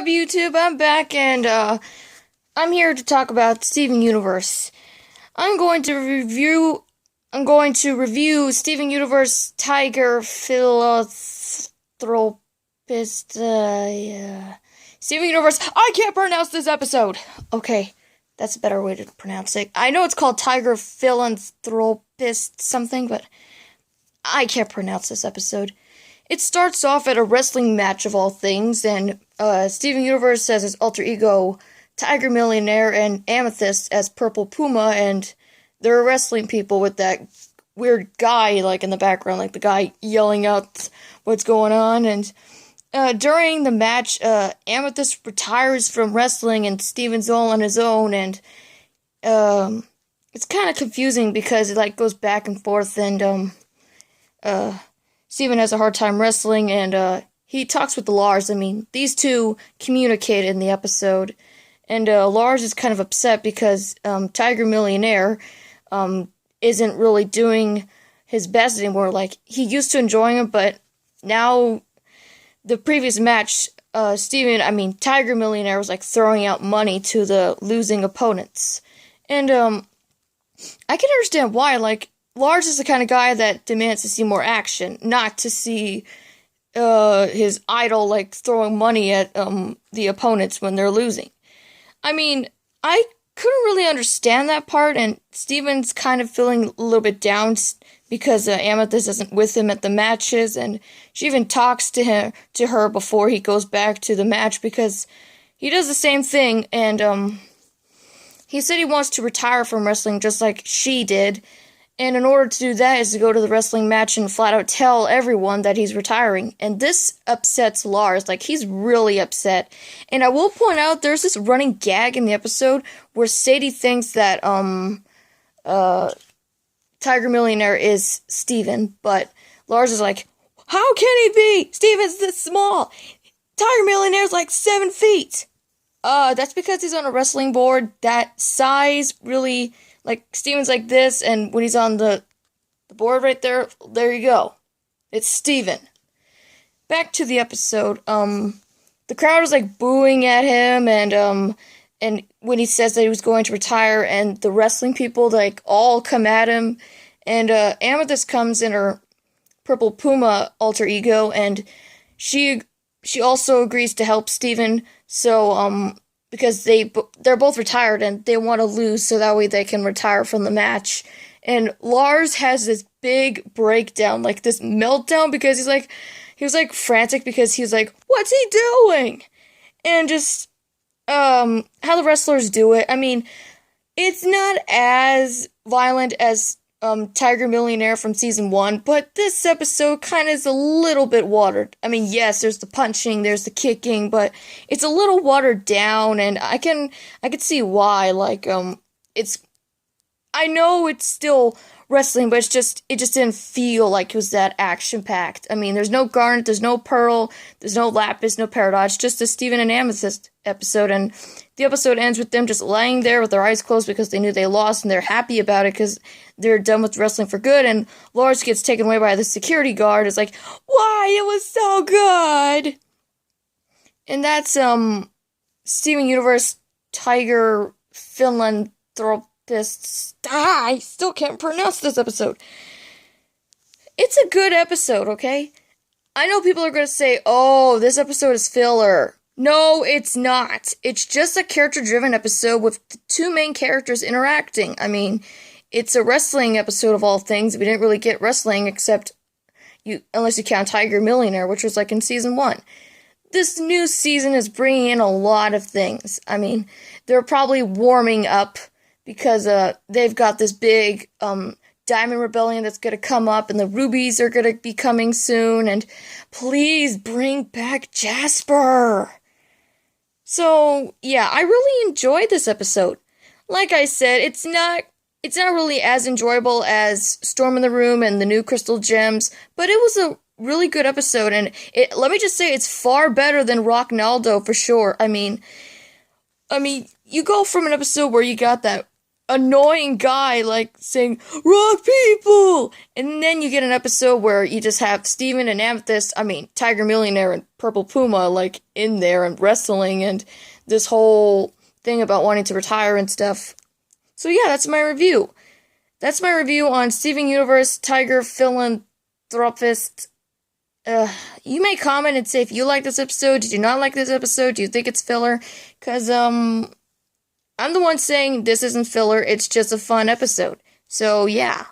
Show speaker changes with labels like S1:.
S1: up, YouTube? I'm back, and I'm here to talk about Steven Universe. I'm going to review Steven Universe Tiger Philathropist. Yeah. Steven Universe. I can't pronounce this episode. Okay, that's a better way to pronounce it. I know it's called Tiger Philanthropist something, but I can't pronounce this episode. It starts off at a wrestling match of all things, and Steven Universe has his alter ego, Tiger Millionaire, and Amethyst as Purple Puma, and they're wrestling people with that weird guy, like, in the background, like the guy yelling out what's going on, and during the match, Amethyst retires from wrestling, and Steven's all on his own, and it's kind of confusing because it, like, goes back and forth, and Steven has a hard time wrestling, and he talks with Lars. I mean, these two communicate in the episode, and Lars is kind of upset because Tiger Millionaire isn't really doing his best anymore. Like, he used to enjoying it, but now, the previous match, Tiger Millionaire was, like, throwing out money to the losing opponents. And I can understand why. Like, Lars is the kind of guy that demands to see more action, not to see his idol, like, throwing money at the opponents when they're losing. I mean, I couldn't really understand that part, and Steven's kind of feeling a little bit down because Amethyst isn't with him at the matches, and she even talks to her before he goes back to the match because he does the same thing, and he said he wants to retire from wrestling just like she did. And in order to do that is to go to the wrestling match and flat out tell everyone that he's retiring. And this upsets Lars. Like, he's really upset. And I will point out, there's this running gag in the episode where Sadie thinks that, Tiger Millionaire is Steven. But Lars is like, how can he be? Steven's this small. Tiger Millionaire's like 7 feet. That's because he's on a wrestling board. That size really... Like, Steven's like this, and when he's on the board right there, there you go. It's Steven. Back to the episode, the crowd is, like, booing at him, and when he says that he was going to retire, and the wrestling people, like, all come at him, and, Amethyst comes in her Purple Puma alter ego, and she also agrees to help Steven, so, because they're both retired and they want to lose so that way they can retire from the match. And Lars has this big breakdown, like this meltdown, because he was like frantic because he was like, what's he doing? And just how the wrestlers do it. I mean, it's not as violent as Tiger Millionaire from season 1, but this episode kind of is a little bit watered. I mean, yes, there's the punching, there's the kicking, but it's a little watered down, and I can see why. Like, I know it's still wrestling, but it just didn't feel like it was that action-packed. I mean, there's no Garnet, there's no Pearl, there's no Lapis, no Paradox, just a Steven and Amethyst episode, and the episode ends with them just laying there with their eyes closed because they knew they lost, and they're happy about it because they're done with wrestling for good, and Lars gets taken away by the security guard. It's like, why? It was so good! And that's, Steven Universe Tiger Philanthropist. I still can't pronounce this episode. It's a good episode, okay? I know people are going to say, oh, this episode is filler. No, it's not. It's just a character-driven episode with the two main characters interacting. I mean, it's a wrestling episode of all things. We didn't really get wrestling except unless you count Tiger Millionaire, which was like in season 1. This new season is bringing in a lot of things. I mean, they're probably warming up because they've got this big Diamond Rebellion that's going to come up, and the Rubies are going to be coming soon, and please bring back Jasper. So, yeah, I really enjoyed this episode. Like I said, it's not really as enjoyable as Storm in the Room and the new Crystal Gems, but it was a really good episode, and let me just say, it's far better than Rocknaldo for sure. I mean, you go from an episode where you got that annoying guy like saying rock people, and then you get an episode where you just have Steven and Tiger Millionaire and Purple Puma like in there and wrestling and this whole thing about wanting to retire and stuff. So yeah, that's my review. That's my review on Steven Universe Tiger Philanthropist. You may comment and say if you like this episode, did you not like this episode, do you think it's filler? Because I'm the one saying this isn't filler, it's just a fun episode. So, yeah.